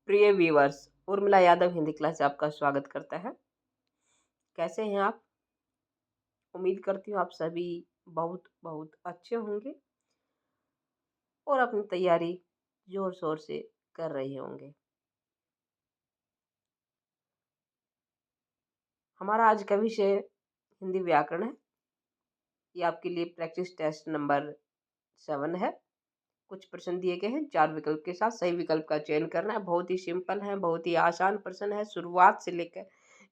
प्रिय viewers, Urmila Yadav Hindi class से आपका स्वागत करता है। कैसे हैं आप? उम्मीद करती हूँ आप सभी बहुत बहुत अच्छे होंगे और अपनी तैयारी जोर शोर से कर रहे होंगे। हमारा आज का विषय हिंदी व्याकरण है। ये आपके लिए प्रैक्टिस टेस्ट नंबर 7 है। कुछ प्रश्न दिए गए हैं 4 विकल्प के साथ। सही विकल्प का चयन करना है। बहुत ही सिंपल है, बहुत ही आसान प्रश्न है। शुरुआत से लेकर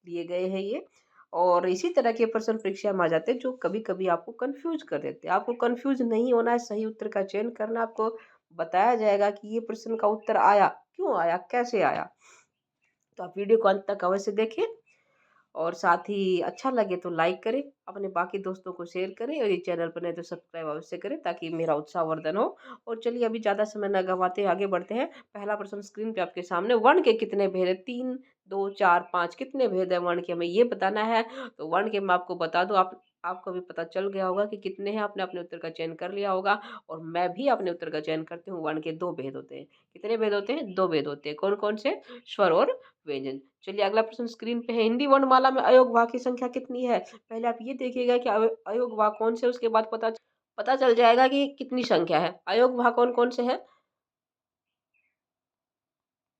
लिए गए हैं ये। और इसी तरह के प्रश्न परीक्षा में आ जाते हैं जो कभी कभी आपको कंफ्यूज कर देते हैं। आपको कंफ्यूज नहीं होना है, सही उत्तर का चयन करना। आपको बताया जाएगा कि ये प्रश्न का उत्तर आया, क्यों आया, कैसे आया। तो आप वीडियो को अंत तक अवश्य देखें और साथ ही अच्छा लगे तो लाइक करें, अपने बाकी दोस्तों को शेयर करें और ये चैनल पर नहीं तो सब्सक्राइब अवश्य करें ताकि मेरा उत्साहवर्धन हो। और चलिए अभी ज़्यादा समय न गंवाते आगे बढ़ते हैं। पहला प्रश्न स्क्रीन पे आपके सामने, वर्ण के कितने भेद है? 3, 2, 4, 5 कितने भेद है वर्ण के, हमें ये बताना है। तो वर्ण के मैं आपको बता दूं, आपको भी पता चल गया होगा कि कितने हैं। आपने अपने उत्तर का चयन कर लिया होगा और मैं भी अपने उत्तर का चयन करती हूँ। वर्ण के 2 भेद होते हैं। कितने भेद होते हैं? 2 भेद होते हैं। कौन कौन से? स्वर और व्यंजन। चलिए अगला प्रश्न स्क्रीन पे है, हिंदी वर्णमाला में अयोगवाह की संख्या कितनी है? पहले आप ये देखिएगा कि अयोगवाह कौन से, उसके बाद पता चल जाएगा कि कितनी संख्या है। अयोगवाह कौन कौन से है?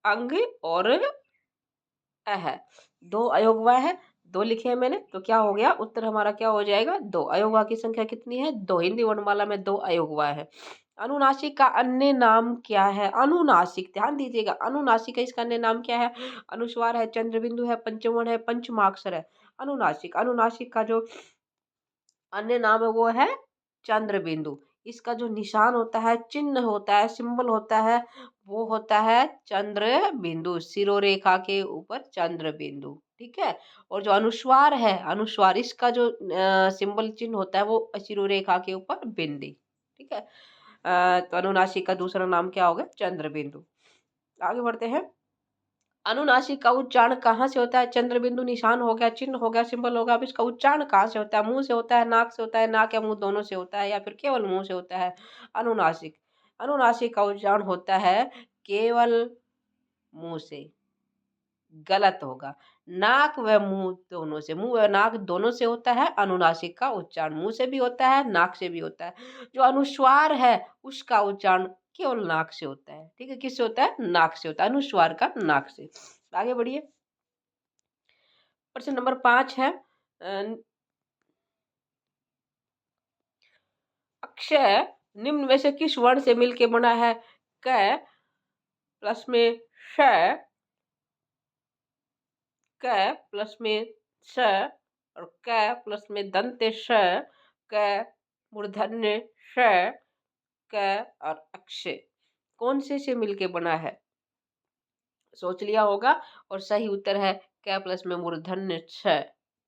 अंग और अ है। 2 अयोगवाह है, 2 लिखे हैं मैंने, तो क्या हो गया? उत्तर हमारा क्या हो जाएगा? 2। अयोगवाह की संख्या कितनी है? 2। हिंदी वर्णमाला में 2 अयोगवाह है। अनुनासिक का अन्य नाम क्या है? अनुनासिक, ध्यान दीजिएगा, अनुनासिक है, इसका अन्य नाम क्या है? अनुस्वार है, चंद्रबिंदु है, पंचवर्ण है, पंचमाक्षर है। अनुनासिक, अनुनासिक का जो अन्य नाम है वो है चंद्रबिंदु। इसका जो निशान होता है, चिन्ह होता है, सिंबल होता है, वो होता है चंद्र बिंदु। शिरोरेखा के ऊपर चंद्र बिंदु, ठीक है। और जो अनुस्वार है, अनुस्वार, इसका जो सिंबल चिन्ह होता है वो शिरोरेखा के ऊपर बिंदी, ठीक है। तो अनुनासिक का दूसरा नाम क्या होगा? चंद्र बिंदु। आगे बढ़ते हैं। अनुनासिक का उच्चारण कहाँ से होता है? चंद्र बिंदु निशान हो गया, चिन्ह हो गया, सिंबल हो गया। अब इसका उच्चारण कहाँ से होता है? मुंह से होता है, नाक से होता है, नाक या मुंह दोनों से होता है, या फिर केवल मुंह से होता है? अनुनासिक, अनुनासिक का उच्चारण होता है केवल मुंह से। गलत होगा। नाक व मुंह दोनों से, मुंह व नाक दोनों से होता है अनुनासिक का उच्चारण। मुंह से भी होता है, नाक से भी होता है। जो अनुस्वार है उसका उच्चारण केवल नाक से होता है, ठीक है। किससे होता है? नाक से होता है, अनुस्वार का नाक से। आगे बढ़िए। प्रश्न नंबर 5 है, अक्षय निम्न में से किस वर्ण से मिलके बना है? क प्लस में श, क प्लस में स और क प्लस में दंत्य स, क मूर्धन्य श, क और अक्षय कौन से मिलके बना है? सोच लिया होगा। और सही उत्तर है क प्लस में मूर्धन्य छ,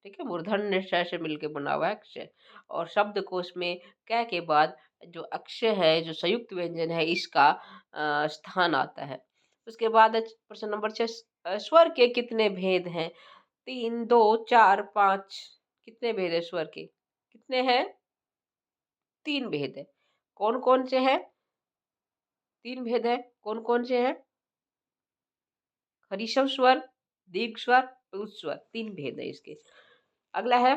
ठीक है। मूर्धन्य श से मिलके बना हुआ है अक्षय। और शब्दकोश में क के बाद जो अक्षय है, जो संयुक्त व्यंजन है, इसका स्थान आता है। उसके बाद प्रश्न नंबर 6, स्वर के कितने भेद हैं? 3, 2, 4, 5 कितने भेद है स्वर के? कितने हैं? 3 भेद है। कौन कौन से हैं? 3 भेद है। कौन कौन से हैं? ऋषभ स्वर, दीर्घ स्वर, प्लुत स्वर, 3 भेद है इसके। अगला है,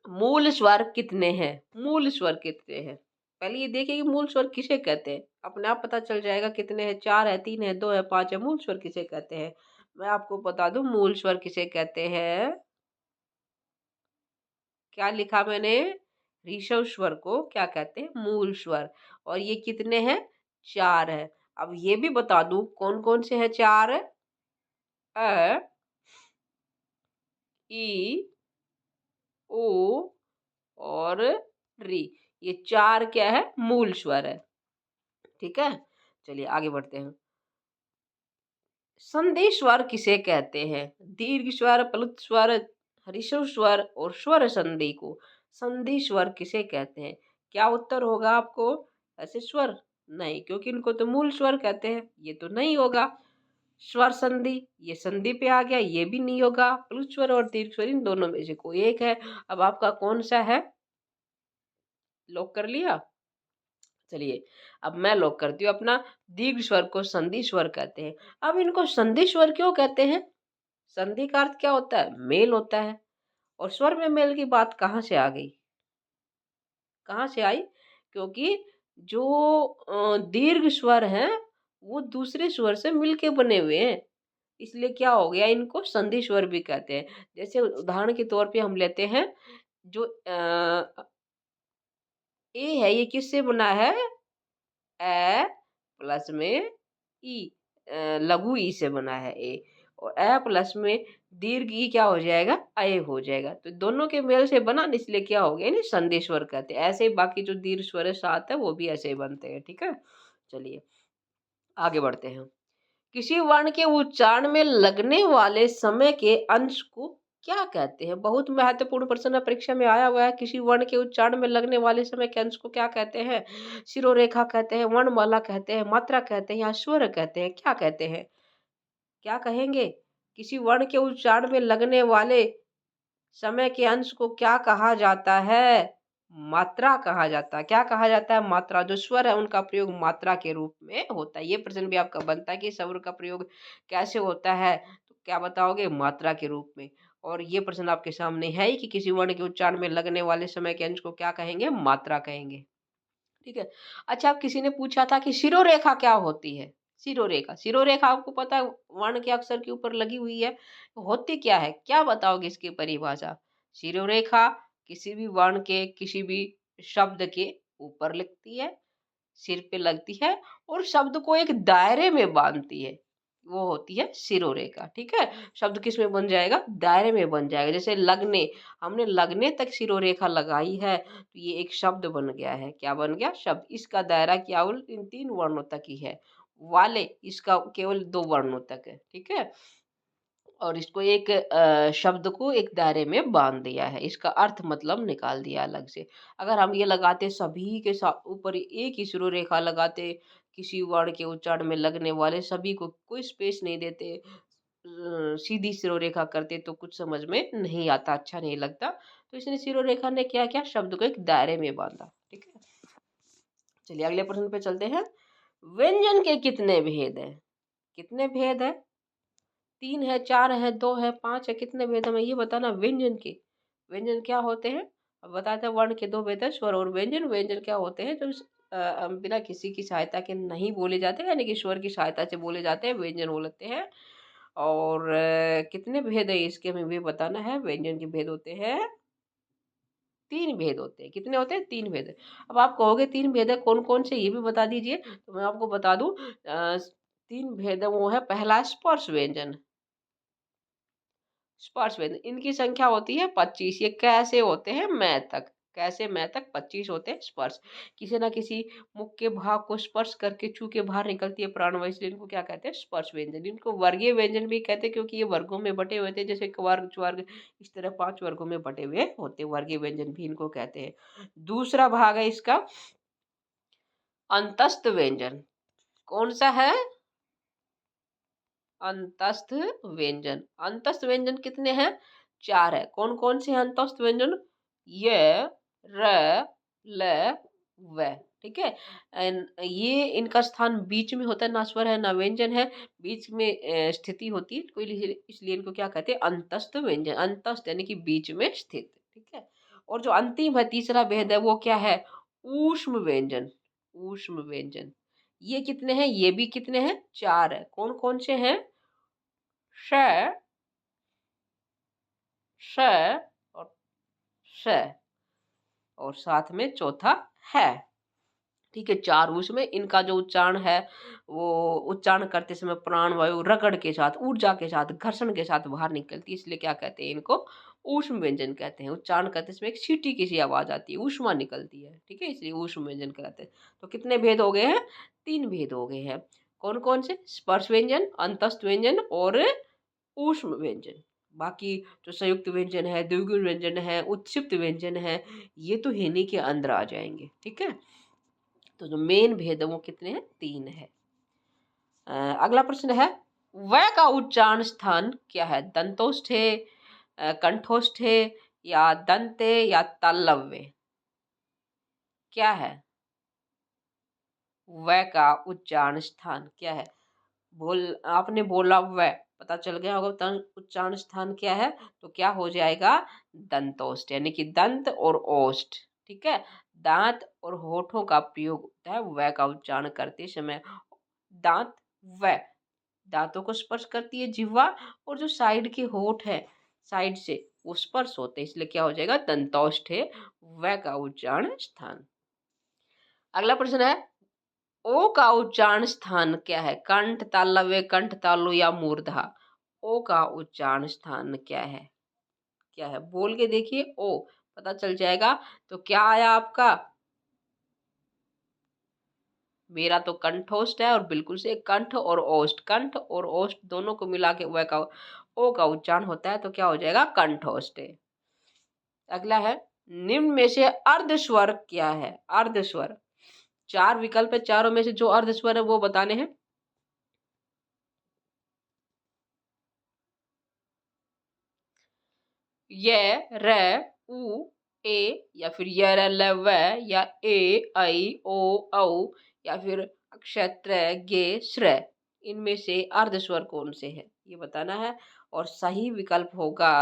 मूल स्वर कितने हैं? मूल स्वर कितने हैं? पहले ये देखिए कि मूल स्वर किसे कहते हैं। अपने आप पता चल जाएगा कितने हैं। 4 है, 3 है, 2 है, 5 है। मूल स्वर किसे कहते हैं? मैं आपको बता दूं मूल स्वर किसे कहते हैं। क्या लिखा मैंने? ऋषभ स्वर को क्या कहते हैं? मूल स्वर। और ये कितने हैं? 4 है। अब ये भी बता दूं कौन कौन से हैं 4? अ, ई, ओ और री। ये 4 क्या है? मूल स्वर है, ठीक है। चलिए आगे बढ़ते हैं। संधि स्वर किसे कहते हैं? दीर्घ स्वर, प्लुत स्वर, ऋषभ स्वर और स्वर संधि को संधि स्वर किसे कहते हैं? क्या उत्तर होगा आपको? ऐसे स्वर नहीं, क्योंकि इनको तो मूल स्वर कहते हैं। ये तो नहीं होगा। स्वर संधि, ये संधि पे आ गया, ये भी नहीं होगा। प्लुत स्वर और दीर्घ स्वर इन दोनों में से कोई एक है। अब आपका कौन सा है? लॉक कर लिया। चलिए अब मैं लॉक करती हूँ अपना। दीर्घ स्वर को संधि स्वर कहते हैं। अब इनको संधि स्वर क्यों कहते हैं? संधि का अर्थ क्या होता है? मेल होता है। और स्वर में मेल की बात कहाँ से आ गई? कहाँ से आई? क्योंकि जो दीर्घ स्वर हैं वो दूसरे स्वर से मिलके बने हुए हैं, इसलिए क्या हो गया, इनको संधि स्वर भी कहते हैं। जैसे उदाहरण के तौर पे हम लेते हैं, जो ए है ये किससे बना है? ए प्लस में ई, लघु ई से बना है ए। और ए प्लस में दीर्घ ई क्या हो जाएगा? अय हो जाएगा। तो दोनों के मेल से बना न, इसलिए क्या हो गया, नहीं संधि स्वर कहते हैं। ऐसे ही बाकी जो दीर्घ स्वर है सात है वो भी ऐसे ही बनते हैं। ठीक है, चलिए आगे बढ़ते हैं। किसी वर्ण के उच्चारण में लगने वाले समय के अंश को क्या कहते हैं? बहुत महत्वपूर्ण प्रश्न परीक्षा में आया हुआ है। किसी वर्ण के उच्चारण में लगने वाले समय के अंश को क्या कहते हैं? शिरोरेखा कहते हैं, वर्णमाला कहते हैं, मात्रा कहते हैं या स्वर कहते हैं? क्या कहते हैं? क्या कहेंगे? किसी वर्ण के उच्चारण में लगने वाले समय के अंश को क्या कहा जाता है? मात्रा कहा जाता है। क्या कहा जाता है? मात्रा। जो स्वर है उनका प्रयोग मात्रा के रूप में होता है। ये प्रश्न भी आपका बनता है कि स्वर का प्रयोग कैसे होता है, तो क्या बताओगे? मात्रा के रूप में। और ये प्रश्न आपके सामने है ही कि किसी वर्ण के उच्चारण में लगने वाले समय के अंश को क्या कहेंगे? मात्रा कहेंगे। ठीक है। अच्छा, अब किसी ने पूछा था कि शिरोरेखा क्या होती है? शिरोरेखा, शिरोरेखा आपको पता है वर्ण के अक्षर के ऊपर लगी हुई है, तो होती क्या है? क्या बताओगे इसकी परिभाषा? शिरोरेखा किसी भी वर्ण के किसी भी शब्द के ऊपर लगती है, सिर पे लगती है और शब्द को एक दायरे में बांधती है, वो होती है शिरोरेखा। ठीक है, शब्द किस में बन जाएगा? दायरे में बन जाएगा। जैसे लगने, हमने लगने तक शिरोरेखा लगाई है तो ये एक शब्द बन गया है। क्या बन गया? शब्द। इसका दायरा केवल इन तीन वर्णों तक ही है, वाले इसका केवल दो वर्णों तक है। ठीक है, और इसको एक शब्द को एक दायरे में बांध दिया है, इसका अर्थ मतलब निकाल दिया अलग से। अगर हम ये लगाते सभी के साथ ऊपर एक ही शिरोरेखा लगाते, किसी वर्ण के उच्चारण में लगने वाले सभी को कोई स्पेस नहीं देते, सीधी शिरोरेखा करते तो कुछ समझ में नहीं आता, अच्छा नहीं लगता। तो इसने शिरोरेखा ने क्या किया? शब्द को एक दायरे में बांधा। ठीक है, चलिए अगले प्रश्न पे चलते हैं। व्यंजन के कितने भेद हैं? कितने भेद है? तीन है, चार है, दो है, पांच है, कितने भेद हमें ये बताना। व्यंजन के, व्यंजन क्या होते हैं? अब बताते हैं। वर्ण के दो भेद है, स्वर और व्यंजन। व्यंजन क्या होते हैं? जो बिना किसी की सहायता के नहीं बोले जाते, यानी कि स्वर की सहायता से बोले जाते हैं, व्यंजन बोलते हैं। और कितने भेद है इसके हमें भी बताना है। व्यंजन के भेद होते हैं, तीन भेद होते हैं। कितने होते हैं? तीन भेद है। अब आप कहोगे तीन भेद है कौन कौन से, ये भी बता दीजिए। तो मैं आपको बता दूं, तीन भेद है, वो है पहला स्पर्श व्यंजन। स्पर्श व्यंजन, इनकी संख्या होती है 25। ये कैसे होते हैं? मैं तक, कैसे मैं तक 25 होते हैं स्पर्श। किसी ना किसी मुख के भाग को स्पर्श करके छू के बाहर निकलती है प्राणवायु, इसलिए इनको क्या कहते हैं? स्पर्श व्यंजन। इनको वर्गीय व्यंजन भी कहते हैं, क्योंकि ये वर्गों में बटे हुए थे, जैसे वर्ग स्वर्ग, इस तरह 5 वर्गों में बटे हुए होते हैं। वर्गीय व्यंजन भी इनको कहते हैं। दूसरा भाग है इसका अंतस्थ व्यंजन। कौन सा है? अंतस्थ व्यंजन। अंतस्थ व्यंजन कितने हैं? चार है। कौन कौन से हैं अंतस्थ व्यंजन? य, र, ल, व। ठीक है, ये इनका स्थान बीच में होता है, ना स्वर है ना व्यंजन है, बीच में स्थिति होती है, कोई इसलिए इनको क्या कहते हैं? अंतस्थ व्यंजन। अंतस्थ यानी कि बीच में स्थित। ठीक है, और जो अंतिम है, तीसरा भेद है, वो क्या है? ऊष्म व्यंजन। ऊष्म व्यंजन, ये कितने हैं? ये भी कितने हैं? चार है। कौन कौन से हैं? श, श और श, और साथ में चौथा है। ठीक है, चार उसमें इनका जो उच्चारण है, वो उच्चारण करते समय प्राण वायु रगड़ के साथ, ऊर्जा के साथ, घर्षण के साथ बाहर निकलती है, इसलिए क्या कहते हैं इनको? ऊष्म व्यंजन कहते हैं। उच्चारण करते समय एक सीटी की सी आवाज आती है, ऊष्मा निकलती है। ठीक है, इसलिए ऊष्म व्यंजन कहते हैं। तो कितने भेद हो गए हैं? तीन भेद हो गए हैं। कौन कौन से? स्पर्श व्यंजन, अंतस्थ व्यंजन और ऊष्म व्यंजन। बाकी जो संयुक्त व्यंजन है, द्विगुण व्यंजन है, उत्क्षिप्त व्यंजन है, ये तो हिनी के अंदर आ जाएंगे। ठीक है, तो जो मेन भेद है वो कितने हैं? तीन है। अगला प्रश्न है, व का उच्चारण स्थान क्या है? दंतोष्ठ है, कंठोष्ठ है, या दंते, या तालव्य? क्या है? व का उच्चारण स्थान क्या है? आपने बोला व, पता चल गया होगा उच्चारण स्थान क्या है, तो क्या हो जाएगा? दंतोष्ठ, यानी कि दंत और ओष्ठ। ठीक है, दांत और होठों का प्रयोग होता है व का उच्चारण करते समय। दांत व, दांतों को स्पर्श करती है जिह्वा, और जो साइड के होठ है साइड से वो स्पर्श होते हैं, इसलिए क्या हो जाएगा? दंतोष्ठ है व का उच्चारण स्थान। अगला प्रश्न है, ओ का उच्चारण स्थान क्या है? कंठ, तालव्य, कंठ तालु या मूर्धा? ओ का उच्चारण स्थान क्या है? क्या है? बोल के देखिए, ओ पता चल जाएगा। तो क्या आया आपका? मेरा तो कंठोष्ठ है, और बिल्कुल से कंठ और ओष्ठ, कंठ और ओष्ठ दोनों को मिला के व का ओ का उच्चारण होता है, तो क्या हो जाएगा? कंठोष्ठ। अगला है, निम्न में से अर्ध स्वर क्या है? अर्ध स्वर, चार विकल्प है, चारों में से जो अर्ध स्वर है वो बताने हैं। य, र, उ, ए, या फिर य, र, ल, व, या ए, ऐ, ओ, औ, या फिर अक्षत्र गे श्र। इनमें से अर्ध स्वर कौन से हैं ये बताना है, और सही विकल्प होगा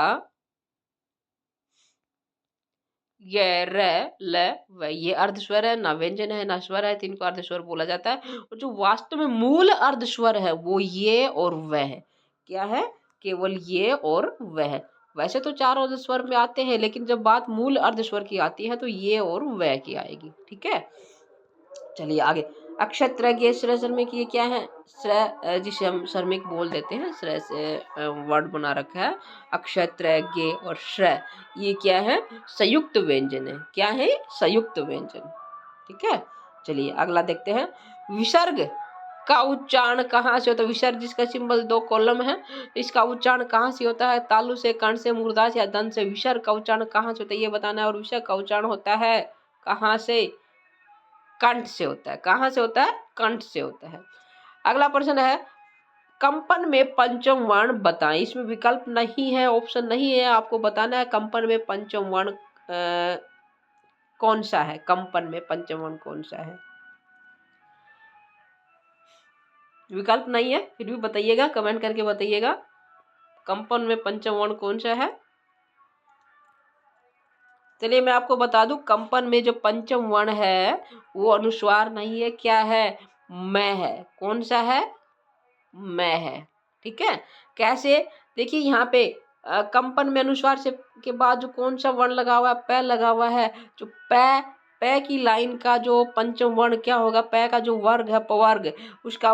य, र, ल, व। ये अर्ध स्वर है, ना व्यंजन है ना स्वर है, तो इनको अर्ध स्वर बोला जाता है। और जो वास्तव में मूल अर्ध स्वर है वो ये और वह है। क्या है? केवल ये और वह। वैसे तो चार अर्ध स्वर में आते हैं, लेकिन जब बात मूल अर्ध स्वर की आती है तो ये और वह की आएगी। ठीक है, चलिए आगे। अक्षत्रज्ञ श्र श्रमिक, ये क्या है? श्र जिसे हम श्रमिक बोल देते हैं, श्र से वर्ड बना रखा है। अक्षत्रज्ञ और श्र, ये क्या है? संयुक्त व्यंजन है। क्या है? संयुक्त व्यंजन। ठीक है, चलिए अगला देखते हैं। विसर्ग का उच्चारण कहाँ से होता है? विसर्ग जिसका सिंबल 2 कॉलम है, इसका उच्चारण कहाँ से होता है? तालु से, कर्ण से, मूर्धा से या दंत से? विसर्ग का उच्चारण कहाँ से होता है ये बताना है। और विसर्ग का उच्चारण होता है कहाँ से? कंठ से होता है। कहाँ से होता है? कंठ से होता है। अगला प्रश्न है, कंपन में पंचम वर्ण बताएं। इसमें विकल्प नहीं है, ऑप्शन नहीं है, आपको बताना है कंपन में पंचम वर्ण कौन सा है। कंपन में पंचम वर्ण कौन सा है? विकल्प नहीं है, फिर भी बताइएगा, कमेंट करके बताइएगा कंपन में पंचम वर्ण कौन सा है। चलिए मैं आपको बता दूं, कंपन में जो पंचम वर्ण है वो अनुस्वार नहीं है। क्या है? मैं है। कौन सा है? मैं है। ठीक है, कैसे? देखिए यहाँ पे कंपन में अनुस्वार से के बाद जो कौन सा वर्ण लगा हुआ है? पै लगा हुआ है। जो पै, पै की लाइन का जो पंचम वर्ण क्या होगा? पै का जो वर्ग है, पवर्ग, उसका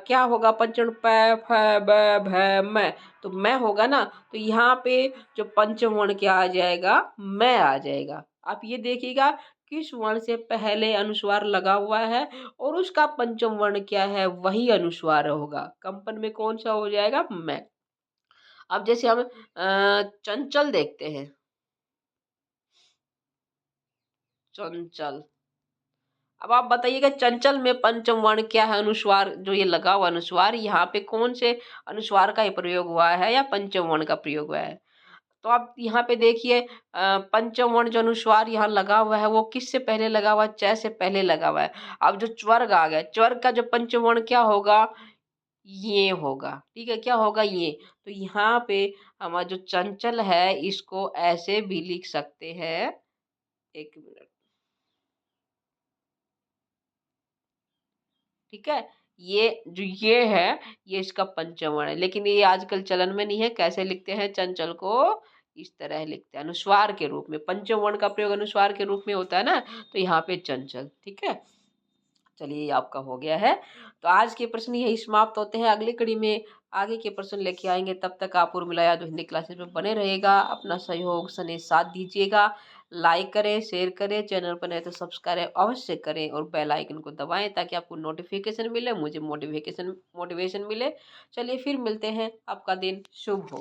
क्या होगा? पंचम पै फ ब भ मैं, तो मैं होगा ना। तो यहाँ पे जो पंचम वर्ण क्या आ जाएगा? मैं आ जाएगा। आप ये देखिएगा किस वर्ण से पहले अनुस्वार लगा हुआ है और उसका पंचम वर्ण क्या है, वही अनुस्वार होगा। कंपन में कौन सा हो जाएगा? मैं। अब जैसे हम चंचल देखते हैं। चंचल, अब आप बताइएगा चंचल में पंचम वर्ण क्या है? अनुस्वार जो ये लगा हुआ अनुस्वार, यहाँ पे कौन से अनुस्वार का ही प्रयोग हुआ है या पंचम वर्ण का प्रयोग हुआ है? तो आप यहाँ पे देखिए पंचम वर्ण जो अनुस्वार यहाँ लगा हुआ है वो किससे पहले लगा हुआ है? च से पहले लगा हुआ है। अब जो च्वर्ग आ गया, च्वर्ग का जो पंचम वर्ण क्या होगा? ये होगा। ठीक है, क्या होगा? ये। तो यहाँ पे हमारा जो चंचल है इसको ऐसे भी लिख सकते हैं। एक मिनट। ठीक है, ये जो ये है ये इसका पंचम वर्ण है, लेकिन ये आजकल चलन में नहीं है। कैसे लिखते हैं चंचल को? इस तरह लिखते हैं, अनुस्वार के रूप में। पंचम वर्ण का प्रयोग अनुस्वार के रूप में होता है ना, तो यहाँ पे चंचल। ठीक है, चलिए ये आपका हो गया है। तो आज के प्रश्न यही समाप्त होते हैं। अगली कड़ी में आगे के प्रश्न लेके आएंगे। तब तक आप उर्मिला यादव हिंदी क्लासेस में बने रहेगा। अपना सहयोग स्नेह साथ दीजिएगा। लाइक करें, शेयर करें, चैनल पर नए तो सब्सक्राइब अवश्य करें और बेल आइकन को दबाएं ताकि आपको नोटिफिकेशन मिले, मुझे मोटिवेशन मिले। चलिए फिर मिलते हैं। आपका दिन शुभ हो।